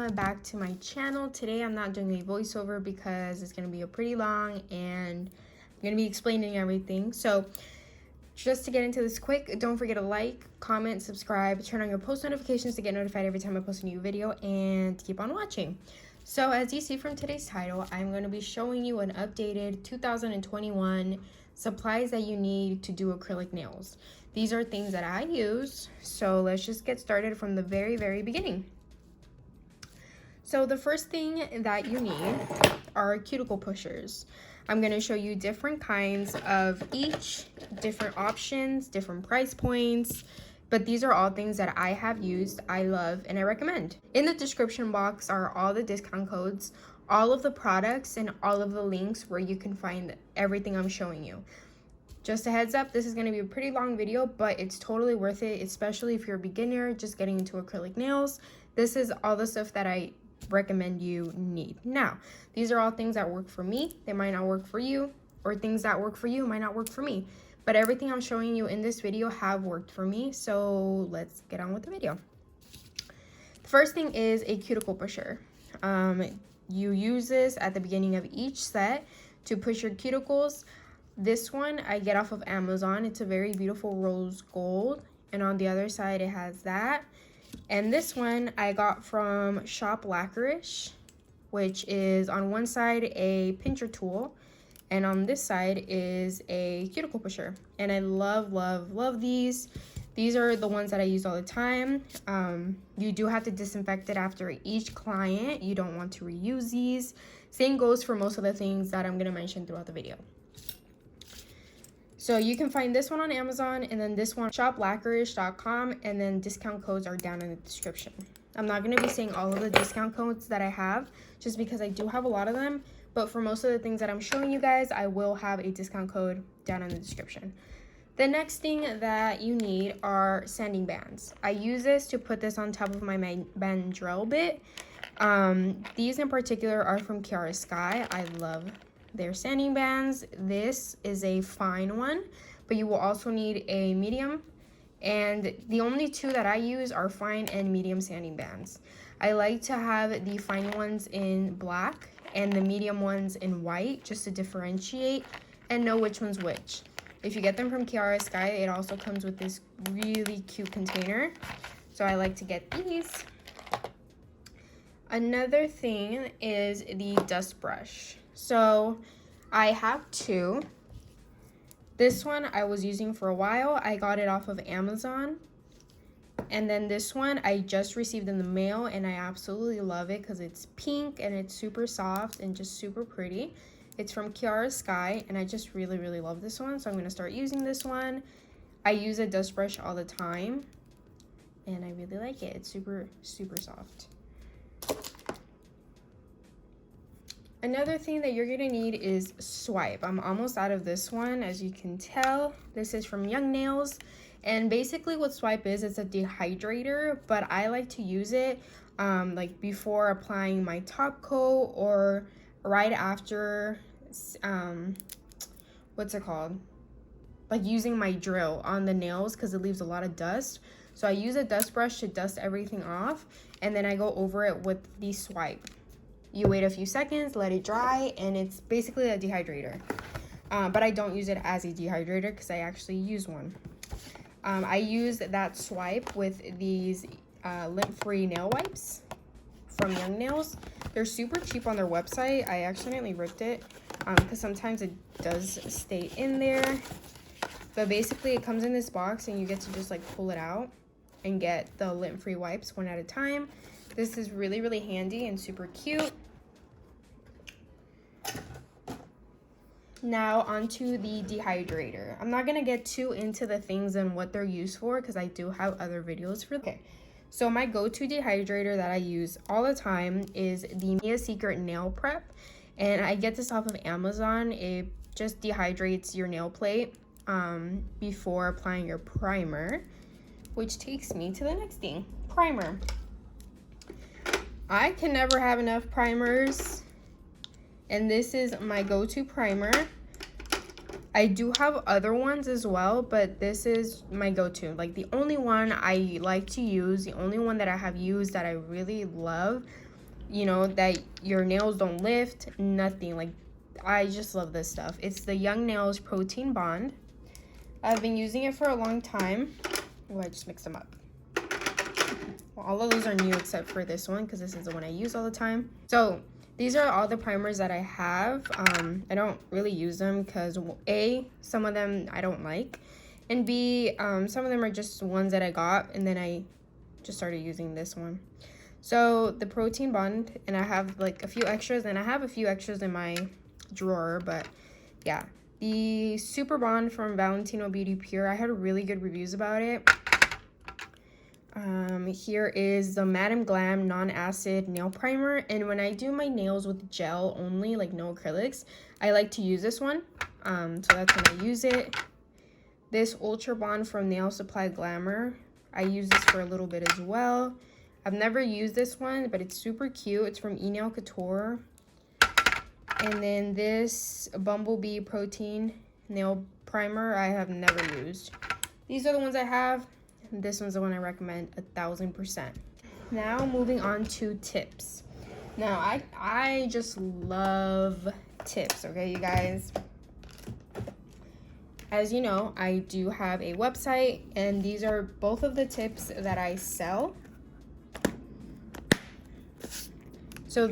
welcome back to my channel. Today I'm not doing a voiceover because it's going to be a pretty long and I'm going to be explaining everything. So just to get into this quick, don't forget to like, comment, subscribe, turn on your post notifications to get notified every time I post a new video, and keep on watching. So as you see from today's title, I'm going to be showing you an updated 2021 supplies that you need to do acrylic nails. These are things that I use, so let's just get started from the very beginning. So the first thing that you need are cuticle pushers. I'm going to show you different kinds of each, different options, different price points, but these are all things that I have used, I love, and I recommend. In the description box are all the discount codes, all of the products, and all of the links where you can find everything I'm showing you. Just a heads up, this is going to be a pretty long video, but it's totally worth it, especially if you're a beginner just getting into acrylic nails. This is all the stuff that I recommend you need. Now, these are all things that work for me. They might not work for you, or things that work for you might not work for me. But everything I'm showing you in this video have worked for me, so let's get on with the video. The first thing is a cuticle pusher. You use this at the beginning of each set to push your cuticles. This one I get off of Amazon. It's a very beautiful rose gold, and on the other side it has that. And this one I got from Shop Acrylic, which is on one side a pincher tool, and on this side is a cuticle pusher. And I love these. These are the ones that I use all the time. You do have to disinfect it after each client. You don't want to reuse these. Same goes for most of the things that I'm going to mention throughout the video. So you can find this one on Amazon, and then this one shoplacquerish.com, and then discount codes are down in the description. I'm not going to be saying all of the discount codes that I have just because I do have a lot of them, but for most of the things that I'm showing you guys, I will have a discount code down in the description. The next thing that you need are sanding bands. I use this to put this on top of my mandrel bit. These in particular are from Kiara Sky. I love their sanding bands. This is a fine one, but you will also need a medium, and the only two that I use are fine and medium sanding bands. I like to have the fine ones in black and the medium ones in white just to differentiate and know which one's which. If you get them from Kiara Sky, it also comes with this really cute container, so I like to get these. Another thing is the dust brush. So I have two. This one I was using for a while. I got it off of Amazon. And then this one I just received in the mail, and I absolutely love it because it's pink and it's super soft and just super pretty. It's from Kiara Sky, and I just really love this one, so I'm going to start using this one. I use a dust brush all the time, and I really like it. It's super soft. Another thing that you're gonna need is swipe. I'm almost out of this one, as you can tell. This is from Young Nails, and basically what swipe is, it's a dehydrator, but I like to use it like before applying my top coat or right after what's it called, like using my drill on the nails, because it leaves a lot of dust. So I use a dust brush to dust everything off, and then I go over it with the swipe. You wait a few seconds, let it dry, and it's basically a dehydrator. But I don't use it as a dehydrator because I actually use one. I use that swipe with these lint-free nail wipes from Young Nails. They're super cheap on their website. I accidentally ripped it because sometimes it does stay in there. But basically it comes in this box, and you get to just like pull it out and get the lint-free wipes one at a time. This is really handy and super cute. Now onto the dehydrator. I'm not gonna get too into the things and what they're used for because I do have other videos for them. Okay, so my go-to dehydrator that I use all the time is the Mia Secret Nail Prep, and I get this off of Amazon. It just dehydrates your nail plate before applying your primer, which takes me to the next thing, primer. I can never have enough primers, and this is my go-to primer. I do have other ones as well, but this is my go-to. Like the only one I like to use, the only one that I have used that I really love you know, that your nails don't lift, nothing. Like, I just love this stuff. It's the Young Nails Protein Bond. I've been using it for a long time. Oh, I just mixed them up. Well, all of those are new except for this one because this is the one I use all the time. So these are all the primers that I have. I don't really use them because A, some of them I don't like, and B, some of them are just ones that I got and then I just started using this one. So the Protein Bond, and I have like a few extras, and I have a few extras in my drawer, but yeah. The Super Bond from Valentino Beauty Pure, I had really good reviews about it. Here is the Madame Glam Non-Acid Nail Primer, and when I do my nails with gel only, like no acrylics, I like to use this one, so that's when I use it. This Ultra Bond from Nail Supply Glamour, I use this for a little bit as well. I've never used this one, but it's super cute. It's from Nail Couture. And then this Bumblebee Protein Nail Primer, I have never used. These are the ones I have. This one's the one I recommend 1000%. Now moving on to tips. Now I just love tips, okay, you guys? As you know, I do have a website, and these are both of the tips that I sell. So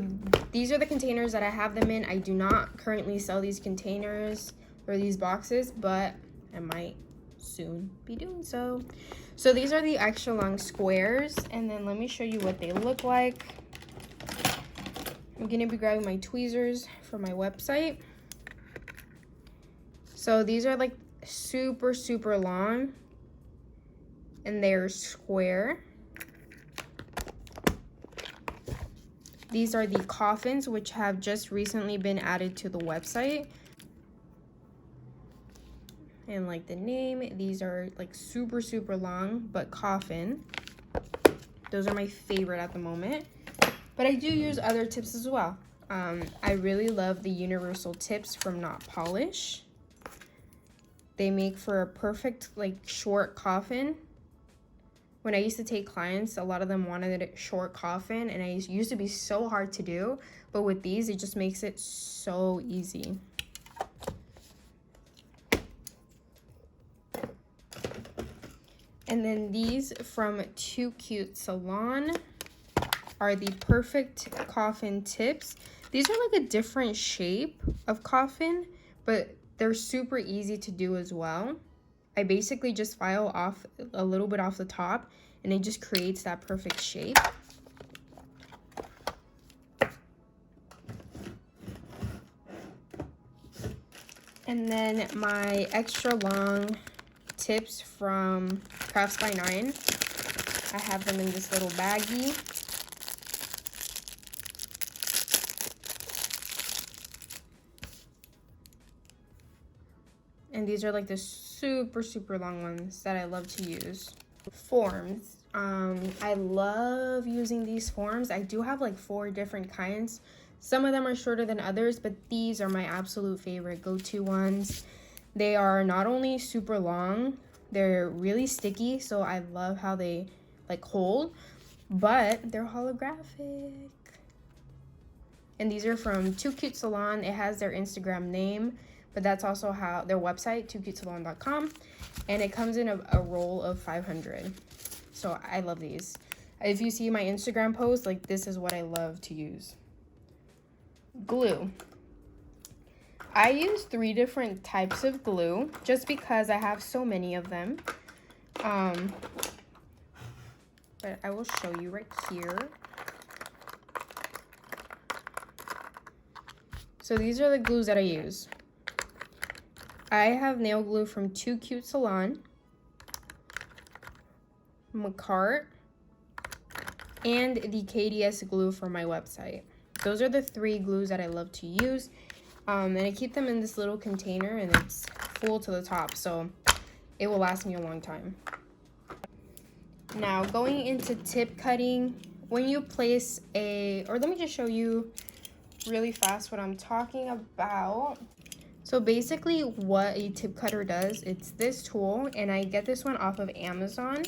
these are the containers that I have them in. I do not currently sell these containers or these boxes, but I might soon be doing so. So these are the extra long squares, and then let me show you what they look like. I'm gonna be grabbing my tweezers for my website. So these are like super long, and they're square. These are the Coffins, which have just recently been added to the website. And like the name, these are like super long, but Coffin. Those are my favorite at the moment. But I do use other tips as well. I really love the Universal Tips from Not Polish. They make for a perfect like short coffin. When I used to take clients, a lot of them wanted a short coffin, and it used to be so hard to do. But with these, it just makes it so easy. And then these from Too Cute Salon are the perfect coffin tips. These are like a different shape of coffin, but they're super easy to do as well. I basically just file off a little bit off the top, and it just creates that perfect shape. And then my extra long tips from Crafts by 9. I have them in this little baggie. And these are like the super long ones that I love to use. Forms. I love using these forms. I do have like 4 different kinds. Some of them are shorter than others, but these are my absolute favorite go-to ones. They are not only super long, they're really sticky, so I love how they like hold, but they're holographic. And these are from Too Cute Salon. It has their Instagram name, but that's also how their website, toocutesalon.com, and it comes in a roll of 500. So I love these. If you see my Instagram post, like this is what I love to use. Glue. I use 3 different types of glue just because I have so many of them. But I will show you right here. So these are the glues that I use. I have nail glue from Too Cute Salon, McCart, and the KDS glue from my website. Those are the 3 glues that I love to use. And I keep them in this little container, and it's full to the top, so it will last me a long time. Now, going into tip cutting, when you place or let me just show you really fast what I'm talking about. So basically what a tip cutter does, it's this tool, and I get this one off of Amazon.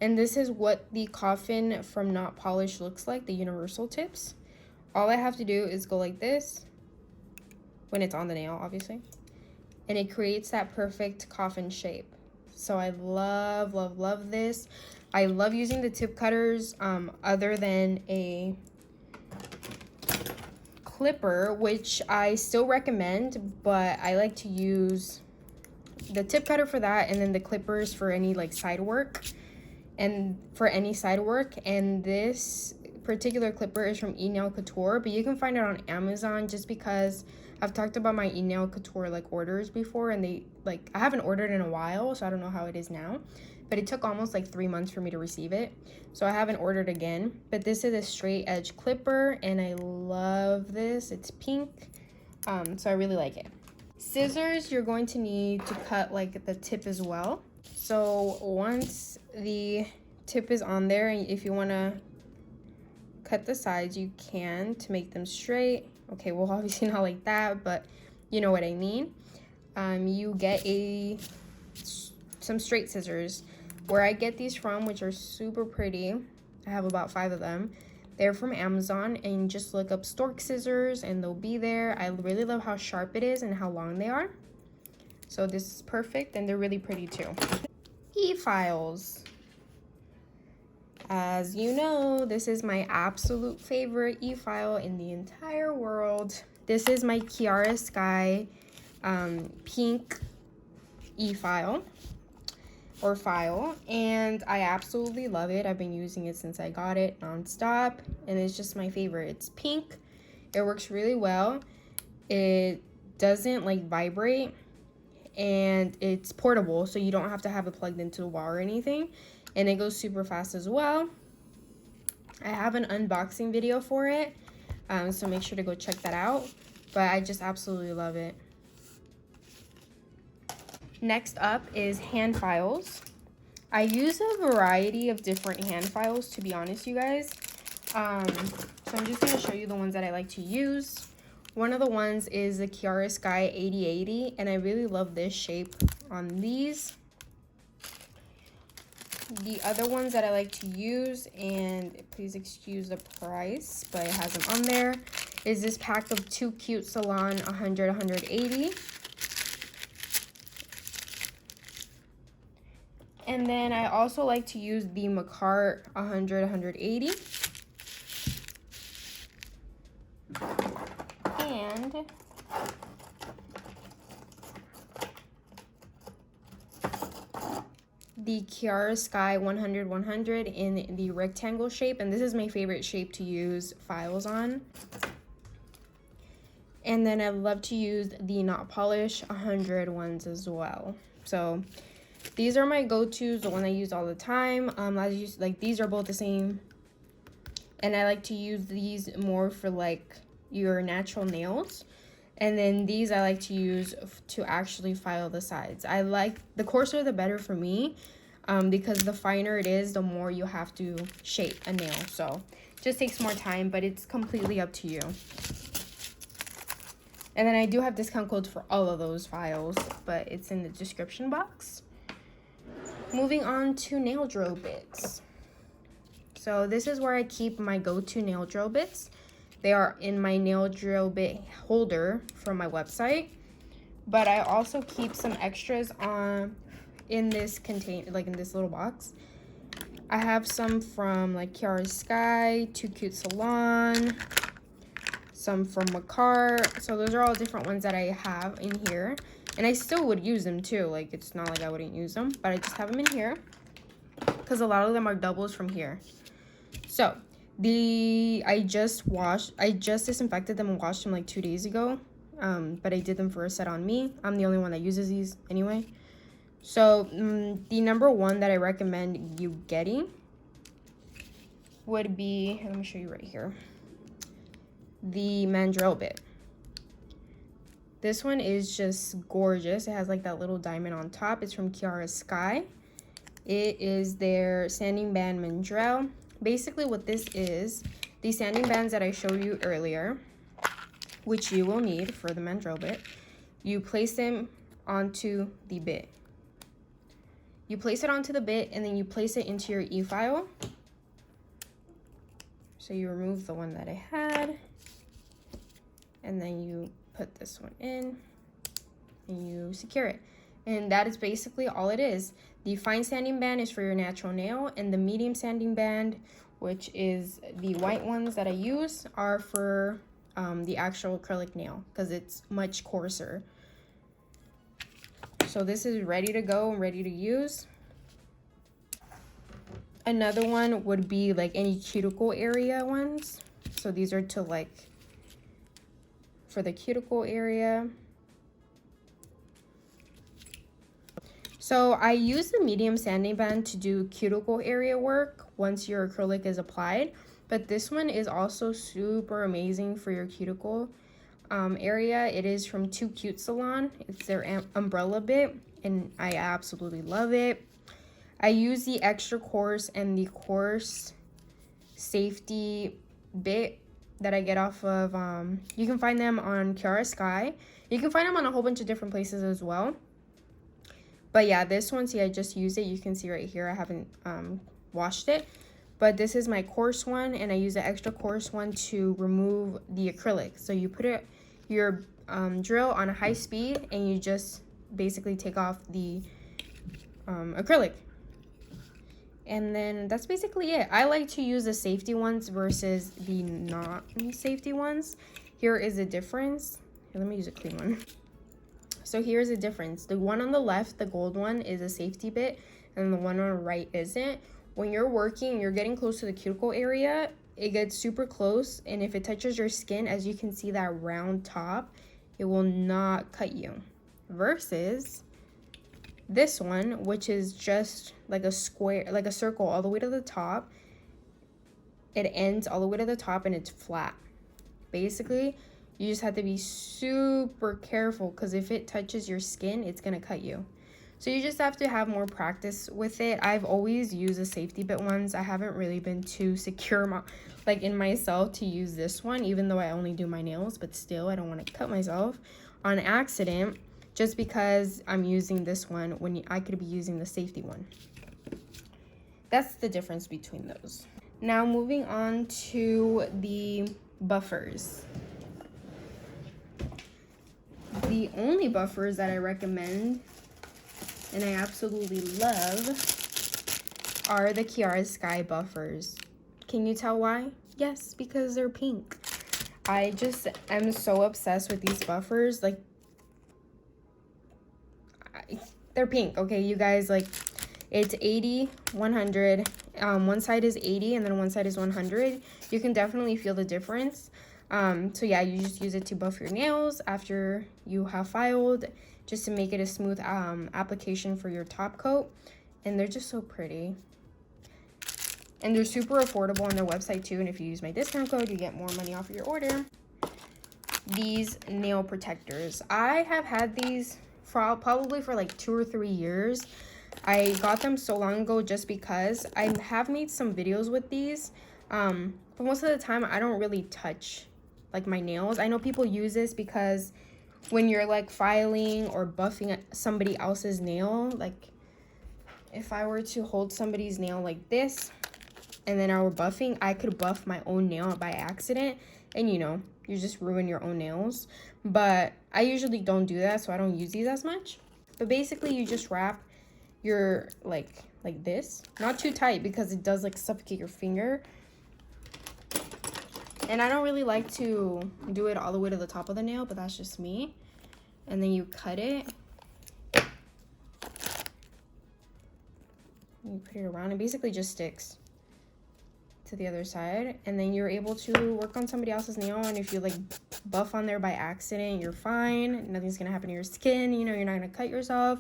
And this is what the Coffin from Not Polished looks like, the universal tips. All I have to do is go like this, when it's on the nail, obviously. And it creates that perfect coffin shape. So I love, love, love this. I love using the tip cutters other than a clipper, which I still recommend, but I like to use the tip cutter for that, and then the clippers for any like side work. And this particular clipper is from eNail Couture, but you can find it on Amazon, just because I've talked about my eNail Couture like orders before, and they like, I haven't ordered in a while, so I don't know how it is now, but it took almost like 3 months for me to receive it, so I haven't ordered again. But this is a straight edge clipper, and I love this. It's pink, so I really like it. Scissors, you're going to need to cut like the tip as well. So once the tip is on there, and if you want to cut the sides, you can, to make them straight. Okay, well, obviously not like that, but you know what I mean. You get some straight scissors. Where I get these from, which are super pretty, I have about 5 of them. They're from Amazon, and just look up stork scissors and they'll be there. I really love how sharp it is and how long they are. So this is perfect, and they're really pretty too. E-files. As you know, this is my absolute favorite e-file in the entire world. This is my Kiara Sky pink e-file or file, and I absolutely love it. I've been using it since I got it nonstop, and it's just my favorite. It's pink. It works really well. It doesn't like vibrate, and it's portable, so you don't have to have it plugged into the wall or anything, and it goes super fast as well. I have an unboxing video for it, so make sure to go check that out, but I just absolutely love it. Next up is hand files. I use a variety of different hand files, to be honest, you guys. So I'm just going to show you the ones that I like to use. One of the ones is the Kiara Sky 8080, and I really love this shape on these. The other ones that I like to use, and please excuse the price, but it has them on there, is this pack of 2 Cute Salon 100-180. And then I also like to use the Macart 100-180. And the Kiara Sky 100-100 in the rectangle shape. And this is my favorite shape to use files on. And then I love to use the Not Polished 100 ones as well. So these are my go-tos, the one I use all the time. These are both the same, and I like to use these more for like your natural nails. And then these I like to use to actually file the sides. I like the coarser the better for me, because the finer it is, the more you have to shape a nail. So it just takes more time, but it's completely up to you. And then I do have discount codes for all of those files, but it's in the description box. Moving on to nail drill bits. So this is where I keep my go-to nail drill bits. They are in my nail drill bit holder from my website, but I also keep some extras in this in this little box. I have some from like Kiara Sky, 2 Cute Salon, some from Macart. So those are all different ones that I have in here. And I still would use them too. Like, it's not like I wouldn't use them, but I just have them in here because a lot of them are doubles from here. So I just disinfected them and washed them like 2 days ago. But I did them for a set on me. I'm the only one that uses these anyway. So the number one that I recommend you getting would be, let me show you right here, the mandrel bit. This one is just gorgeous. It has like that little diamond on top. It's from Kiara Sky. It is their sanding band mandrel. Basically what this is, the sanding bands that I showed you earlier, which you will need for the mandrel bit, you place them onto the bit. you place it onto the bit and then you place it into your Efile. So you remove the one that I had, and then you put this one in and you secure it. And that is basically all it is. The fine sanding band is for your natural nail, and the medium sanding band, which is the white ones that I use, are for the actual acrylic nail because it's much coarser. So this is ready to go and ready to use. Another one would be like any cuticle area ones. So these are to like for the cuticle area. So I use the medium sanding band to do cuticle area work once your acrylic is applied, but this one is also super amazing for your cuticle area. It is from Too Cute Salon. It's their umbrella bit, and I absolutely love it. I use the extra coarse and the coarse safety bit that I get off of, you can find them on Kiara Sky. You can find them on a whole bunch of different places as well. But yeah, this one, see, I just used it. You can see right here, I haven't washed it. But this is my coarse one, and I use the extra coarse one to remove the acrylic. So you put your drill on a high speed, and you just basically take off the acrylic. And then that's basically it. I like to use the safety ones versus the not safety ones. Here is the difference. Here, let me use a clean one. So here's the difference. The one on the left, the gold one, is a safety bit, and the one on the right isn't. When you're working, you're getting close to the cuticle area, it gets super close, and if it touches your skin, as you can see that round top, it will not cut you. Versus this one, which is just like a square, like a circle all the way to the top. It ends all the way to the top and it's flat. Basically, you just have to be super careful because if it touches your skin, it's gonna cut you. So you just have to have more practice with it. I've always used the safety bit ones. I haven't really been too secure in myself to use this one, even though I only do my nails, but still I don't want to cut myself on accident just because I'm using this one when I could be using the safety one. That's the difference between those. Now moving on to the buffers. The only buffers that I recommend and I absolutely love are the Kiara Sky buffers. Can you tell why? Yes, because they're pink. I just am so obsessed with these buffers. Like, they're pink, okay, you guys? Like, it's 80, 100. One side is 80 and then one side is 100. You can definitely feel the difference. So yeah, you just use it to buff your nails after you have filed, just to make it a smooth application for your top coat. And they're just so pretty. And they're super affordable on their website too. And if you use my discount code, you get more money off of your order. These nail protectors. I have had these for probably for like 2 or 3 years. I got them so long ago just because I have made some videos with these. But most of the time, I don't really touch like my nails. I know people use this because when you're like filing or buffing somebody else's nail, like if I were to hold somebody's nail like this and then I were buffing, I could buff my own nail by accident, and you know, you just ruin your own nails. But I usually don't do that, so I don't use these as much. But basically you just wrap your like this, not too tight because it does like suffocate your finger. And I don't really like to do it all the way to the top of the nail, but that's just me. And then you cut it. You put it around. It basically just sticks to the other side. And then you're able to work on somebody else's nail. And if you like buff on there by accident, you're fine. Nothing's going to happen to your skin. You know, you're not going to cut yourself.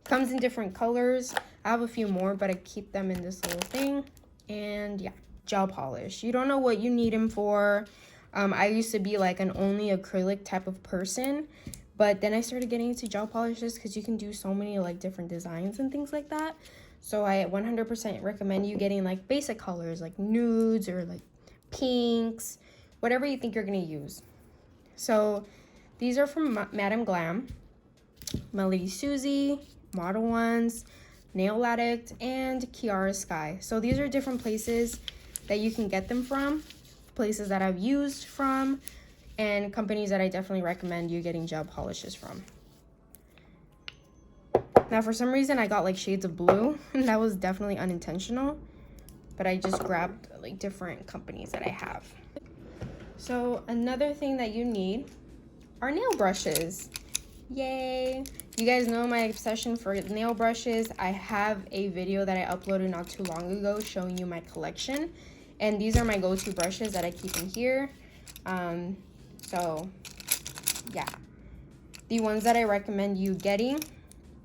Comes in different colors. I have a few more, but I keep them in this little thing. And yeah. Gel polish. You don't know what you need them for. I used to be like an only acrylic type of person, but then I started getting into gel polishes because you can do so many like different designs and things like that. So I 100% recommend you getting like basic colors like nudes or like pinks, whatever you think you're gonna use. So these are from Madame Glam, Melody Susie, Model Ones. Nail Addict, and Kiara Sky. So these are different places that you can get them from, places that I've used from, and companies that I definitely recommend you getting gel polishes from. Now, for some reason, I got like shades of blue, and that was definitely unintentional, but I just grabbed like different companies that I have. So another thing that you need are nail brushes. Yay! You guys know my obsession for nail brushes. I have a video that I uploaded not too long ago showing you my collection, and these are my go-to brushes that I keep in here. So yeah, the ones that I recommend you getting,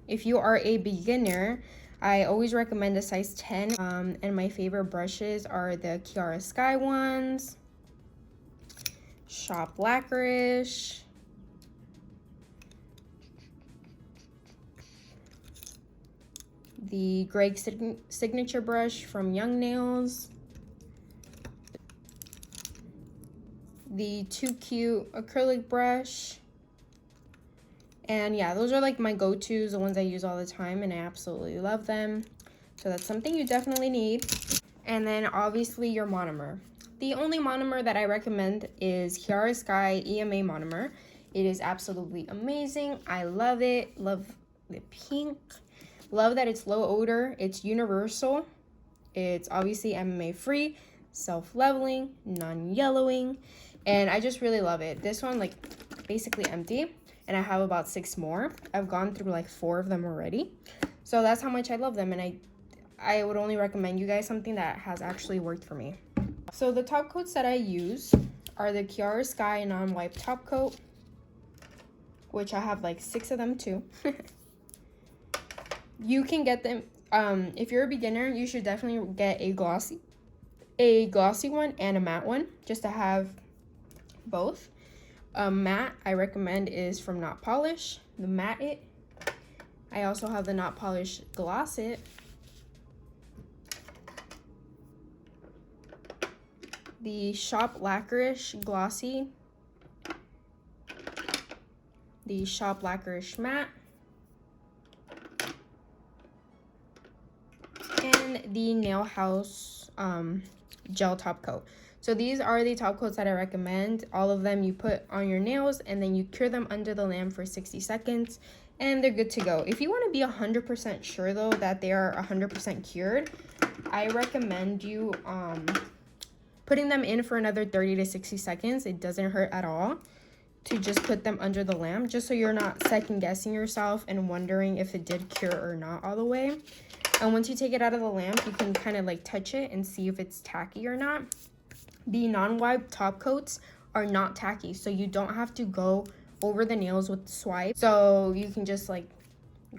if you are a beginner, I always recommend a size 10. And my favorite brushes are the Kiara Sky ones, Shop Blackerish, the Greg Signature brush from Young Nails, the Too Cute acrylic brush, and yeah, those are like my go-tos, the ones I use all the time, and I absolutely love them. So that's something you definitely need. And then obviously your monomer. The only monomer that I recommend is Kiara Sky EMA monomer. It is absolutely amazing. I love it. Love the pink. Love that it's low odor. It's universal. It's obviously MMA free, self-leveling, non-yellowing, and I just really love it. This one, like, basically empty, and I have about 6 more. I've gone through like 4 of them already, so that's how much I love them, and I would only recommend you guys something that has actually worked for me. So the top coats that I use are the Kiara Sky non-wipe top coat, which I have like 6 of them too. You can get them, if you're a beginner, you should definitely get a glossy one and a matte one, just to have both. Matte I recommend is from Not Polish, the Matte It. I also have the Not Polish Gloss It. The Shop Blackerish Glossy. The Shop Blackerish Matte. And the Nail House gel top coat. So these are the top coats that I recommend. All of them you put on your nails, and then you cure them under the lamp for 60 seconds, and they're good to go. If you want to be 100% sure though that they are 100% cured, I recommend you putting them in for another 30 to 60 seconds. It doesn't hurt at all to just put them under the lamp, just so you're not second guessing yourself and wondering if it did cure or not all the way. And once you take it out of the lamp, you can kind of like touch it and see if it's tacky or not. The non-wipe top coats are not tacky, so you don't have to go over the nails with the swipe. So you can just like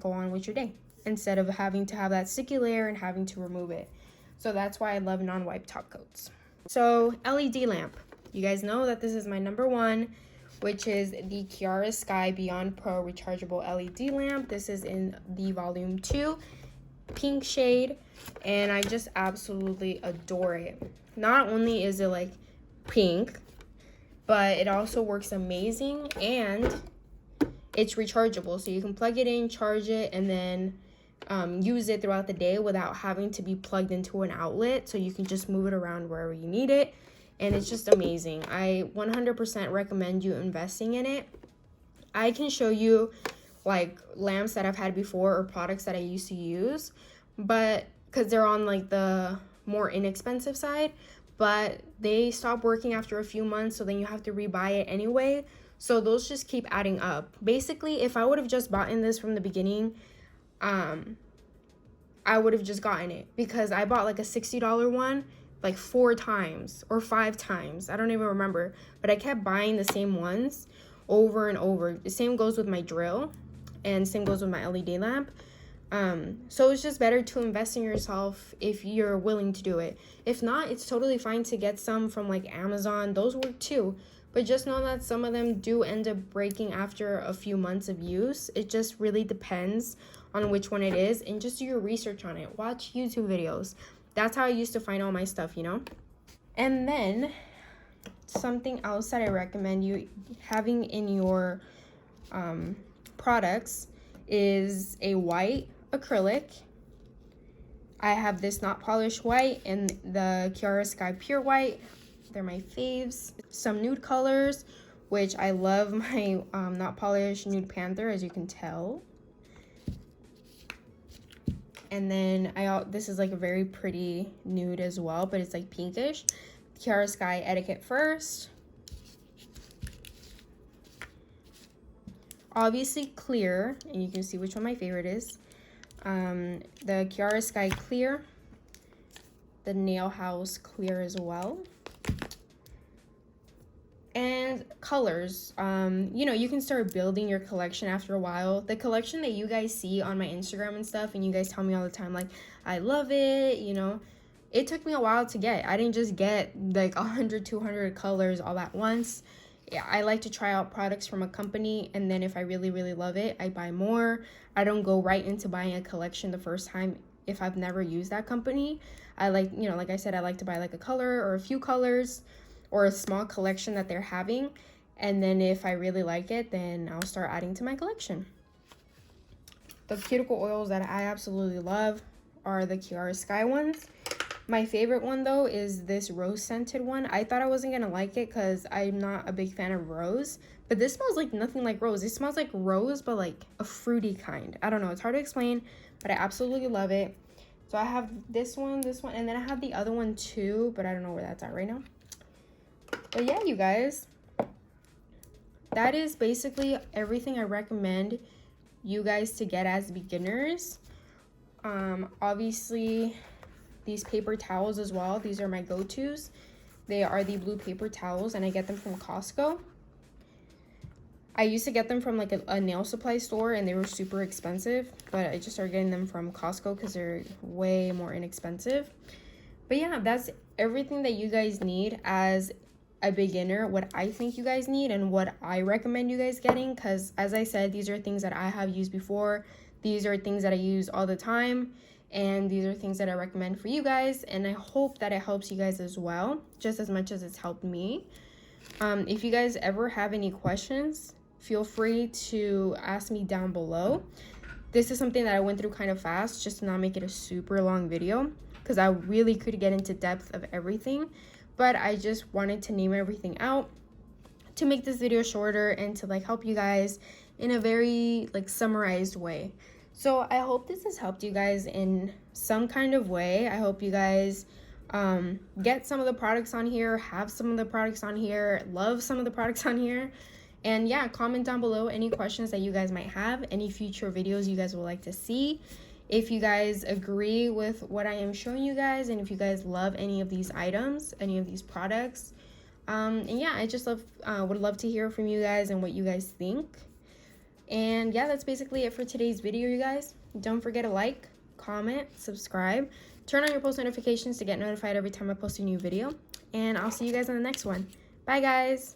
go on with your day instead of having to have that sticky layer and having to remove it. So that's why I love non-wipe top coats. So LED lamp. You guys know that this is my number 1, which is the Kiara Sky Beyond Pro rechargeable LED lamp. This is in the volume 2 pink shade, and I just absolutely adore it. Not only is it like pink, but it also works amazing, and it's rechargeable, so you can plug it in, charge it, and then use it throughout the day without having to be plugged into an outlet. So you can just move it around wherever you need it, and it's just amazing. I 100% recommend you investing in it. I can show you like lamps that I've had before or products that I used to use, but because they're on like the more inexpensive side, but they stop working after a few months, so then you have to rebuy it anyway. So those just keep adding up. Basically, if I would have just bought this from the beginning, I would have just gotten it, because I bought like a $60 one like 4 times or 5 times. I don't even remember, but I kept buying the same ones over and over. The same goes with my drill, and same goes with my LED lamp. So it's just better to invest in yourself if you're willing to do it. If not, it's totally fine to get some from like Amazon. Those work too. But just know that some of them do end up breaking after a few months of use. It just really depends on which one it is, and just do your research on it. Watch YouTube videos. That's how I used to find all my stuff, you know? And then something else that I recommend you having in your products is a white acrylic. I have this Not Polished White and the Kiara Sky Pure White. They're my faves. Some nude colors, which I love my Not Polished Nude Panther, as you can tell. And then this is like a very pretty nude as well, but it's like pinkish. Kiara Sky Etiquette First. Obviously clear, and you can see which one my favorite is. The Kiara Sky Clear. The Nail House Clear as well. And colors, you know, you can start building your collection after a while. The collection that you guys see on my Instagram and stuff, and you guys tell me all the time, like, I love it, you know, it took me a while to get. I didn't just get like 100, 200 colors all at once. Yeah, I like to try out products from a company, and then if I really, really love it, I buy more. I don't go right into buying a collection the first time if I've never used that company. I like, you know, like I said, I like to buy like a color or a few colors, or a small collection that they're having, and then if I really like it, then I'll start adding to my collection. The cuticle oils that I absolutely love are the Kiara Sky ones. My favorite one though is this rose scented one. I thought I wasn't gonna like it because I'm not a big fan of rose, but this smells like nothing like rose. It smells like rose, but like a fruity kind. I don't know, it's hard to explain, but I absolutely love it. So I have this one, and then I have the other one too, but I don't know where that's at right now. But yeah, you guys, that is basically everything I recommend you guys to get as beginners. Obviously, these paper towels as well. These are my go-tos. They are the blue paper towels, and I get them from Costco. I used to get them from like a nail supply store, and they were super expensive, but I just started getting them from Costco because they're way more inexpensive. But yeah, that's everything that you guys need as a beginner, what I think you guys need and what I recommend you guys getting, because as I said, these are things that I have used before. These are things that I use all the time, and these are things that I recommend for you guys, and I hope that it helps you guys as well, just as much as it's helped me. If you guys ever have any questions, feel free to ask me down below. This is something that I went through kind of fast just to not make it a super long video, because I really could get into depth of everything, but I just wanted to name everything out to make this video shorter and to like help you guys in a very like summarized way. So I hope this has helped you guys in some kind of way. I hope you guys get some of the products on here, have some of the products on here, love some of the products on here. And yeah, comment down below any questions that you guys might have, any future videos you guys would like to see. If you guys agree with what I am showing you guys, and if you guys love any of these items, any of these products. And yeah, I just would love to hear from you guys and what you guys think. And yeah, that's basically it for today's video, you guys. Don't forget to like, comment, subscribe, turn on your post notifications to get notified every time I post a new video. And I'll see you guys in the next one. Bye, guys.